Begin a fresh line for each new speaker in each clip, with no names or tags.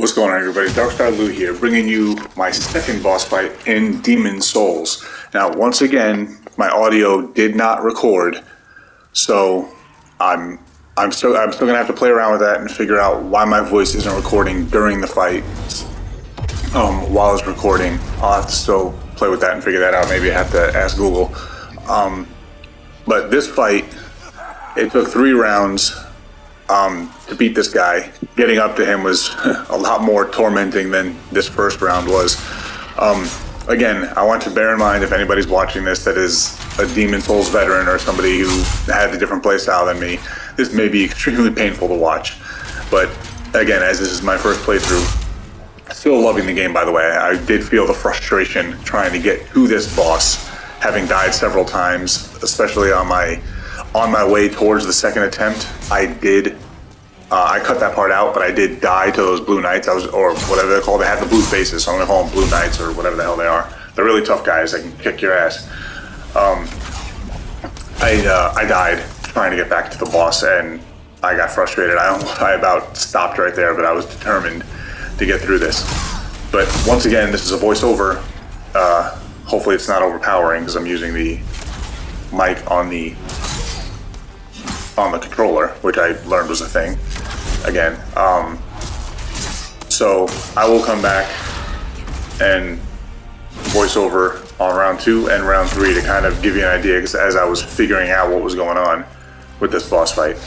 What's going on, everybody? Darkstar Lou here, bringing you my second boss fight in Demon Souls. Now, once again, my audio did not record, so I'm still gonna have to play around with that and figure out why my voice isn't recording during the fight. While it's recording, I'll have to still play with that and figure that out. Maybe I have to ask Google. But this fight, it took 3 rounds. To beat this guy. Getting up to him was a lot more tormenting than this first round was. Again, I want to bear in mind, if anybody's watching this that is a Demon Souls veteran or somebody who had a different playstyle than me, this may be extremely painful to watch. But again, as this is my first playthrough, still loving the game, by the way. I did feel the frustration trying to get to this boss, having died several times, especially on my way towards the second attempt. I cut that part out, but I did die to those blue knights. Or whatever they're called. They have the blue faces, so I'm gonna call them blue knights or whatever the hell they are. They're really tough guys. They can kick your ass. I died trying to get back to the boss, and I got frustrated. I about stopped right there, but I was determined to get through this. But once again, this is a voiceover. Hopefully, it's not overpowering because I'm using the mic on the controller, which I learned was a thing. Again, so I will come back and voice over on round 2 and round 3 to kind of give you an idea, because as I was figuring out what was going on with this boss fight.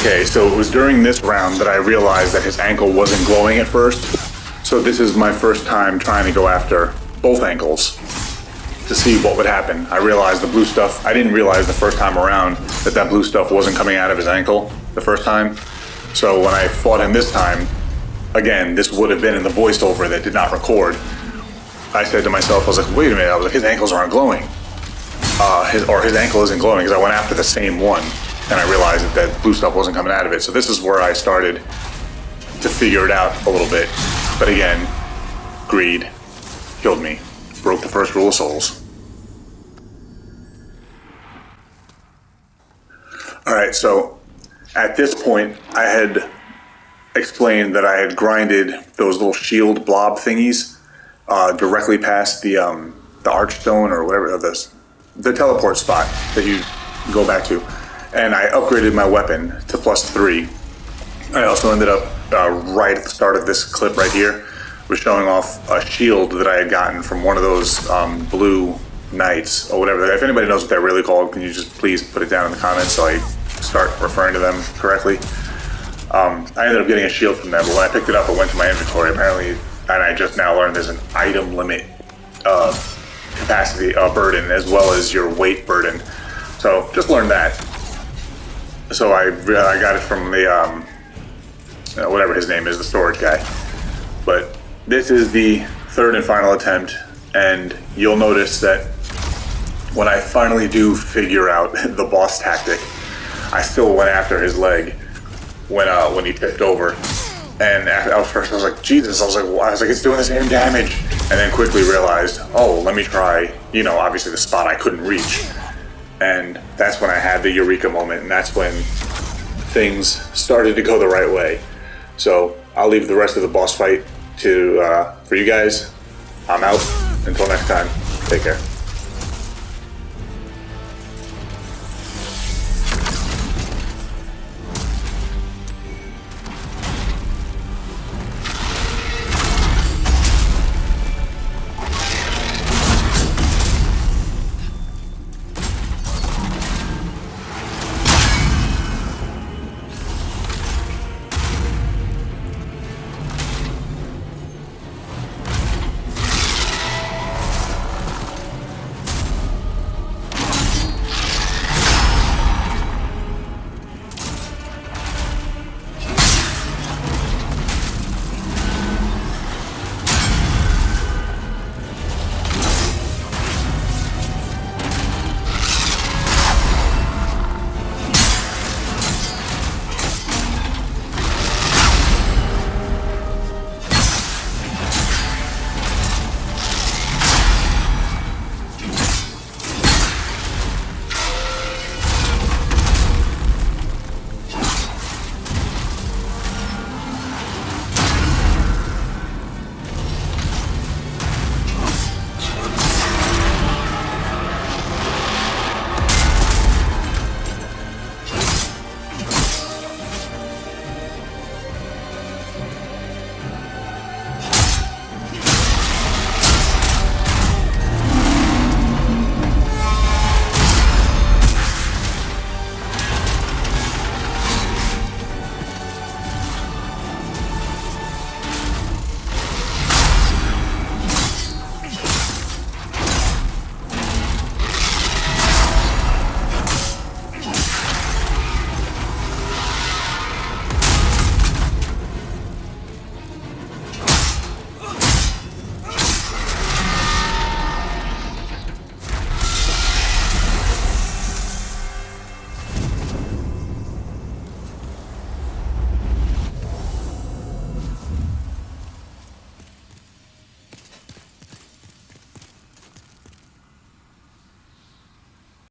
Okay, so it was during this round that I realized that his ankle wasn't glowing at first. So this is my first time trying to go after both ankles to see what would happen. I realized the blue stuff, I didn't realize the first time around that blue stuff wasn't coming out of his ankle the first time. So when I fought him this time, again, this would have been in the voiceover that did not record. I said to myself, I was like, wait a minute, I was like, his ankles aren't glowing. His ankle isn't glowing, because I went after the same one, and I realized that blue stuff wasn't coming out of it. So this is where I started to figure it out a little bit. But again, greed killed me. Broke the first rule of souls. Alright, so at this point, I had explained that I had grinded those little shield blob thingies directly past the archstone or whatever, the teleport spot that you go back to. And I upgraded my weapon to +3. I also ended up right at the start of this clip right here, was showing off a shield that I had gotten from one of those blue knights or whatever. If anybody knows what they're really called, can you just please put it down in the comments so I start referring to them correctly? I ended up getting a shield from them, but when I picked it up, it went to my inventory apparently, and I just now learned there's an item limit capacity burden as well as your weight burden. So just learned that. So I got it from the whatever his name is, the storage guy. But this is the third and final attempt, and you'll notice that when I finally do figure out the boss tactic, I still went after his leg when he tipped over. And at first I was like, Jesus, I was like, it's doing the same damage. And then quickly realized, oh, let me try, obviously the spot I couldn't reach. And that's when I had the eureka moment, and that's when things started to go the right way. So I'll leave the rest of the boss fight for you guys. I'm out. Until next time, take care.